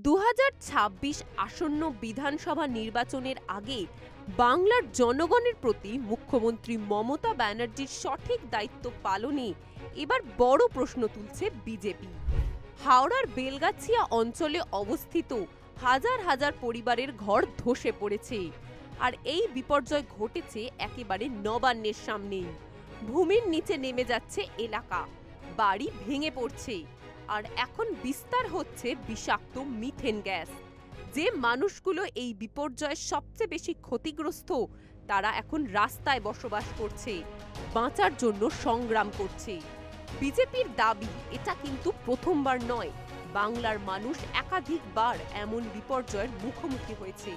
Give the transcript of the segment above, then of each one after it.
2026 আসন্ন বিধানসভা নির্বাচনের আগে বাংলার জনগণের প্রতি মুখ্যমন্ত্রী মমতা ব্যানার্জির সঠিক দায়িত্ব পালনে এবার বড় প্রশ্ন তুলছে বিজেপি। হাওড়ার বেলগাছিয়া অঞ্চলে অবস্থিত হাজার হাজার পরিবারের ঘর ধসে পড়েছে, আর এই বিপর্যয় ঘটেছে একেবারে নবান্নের সামনেই। ভূমির নিচে নেমে যাচ্ছে এলাকা, বাড়ি ভেঙে পড়ছে, আর এখন বিস্তার হচ্ছে বিষাক্ত মিথেন গ্যাস। যে মানুষগুলো এই বিপর্যয়ের সবচেয়ে বেশি ক্ষতিগ্রস্ত, তারা এখন রাস্তায় বসবাস করছে, বাঁচার জন্য সংগ্রাম করছে। বিজেপির দাবি, এটা কিন্তু প্রথমবার নয়, বাংলার মানুষ একাধিকবার এমন বিপর্যয়ের মুখোমুখি হয়েছে,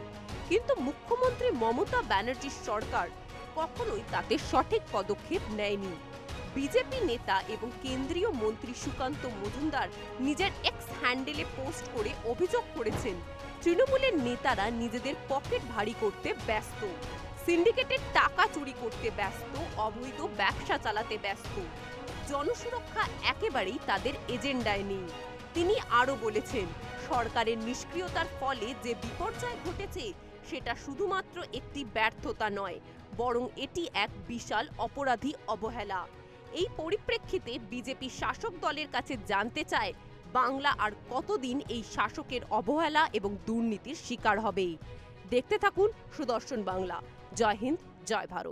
কিন্তু মুখ্যমন্ত্রী মমতা ব্যানার্জির সরকার কখনোই তাতে সঠিক পদক্ষেপ নেয়নি। বিজেপি নেতা এবং কেন্দ্রীয় মন্ত্রী সুকান্ত মজুমদার নিজের এক্স হ্যান্ডেলে পোস্ট করে অভিযোগ করেছেন, তৃণমূলের নেতারা নিজেদের পকেট ভারী করতে ব্যস্ত, সিন্ডিকেটের টাকা চুরি করতে ব্যস্ত, অবৈধ ব্যবসা চালাতে ব্যস্ত। জনসুরক্ষা একেবারেই তাদের এজেন্ডায় নেই। তিনি আরও বলেছেন, সরকারের নিষ্ক্রিয়তার ফলে যে বিপর্যয় ঘটেছে সেটা শুধুমাত্র একটি ব্যর্থতা নয়, বরং এটি এক বিশাল অপরাধী অবহেলা। এই পরিপ্রেক্ষিতে বিজেপি শাসক দলের কাছে জানতে চায়, বাংলা আর কতদিন এই শাসকের অবহেলা এবং দুর্নীতির শিকার হবে। দেখতে থাকুন সুদর্শন বাংলা। জয় হিন্দ, জয় ভারত।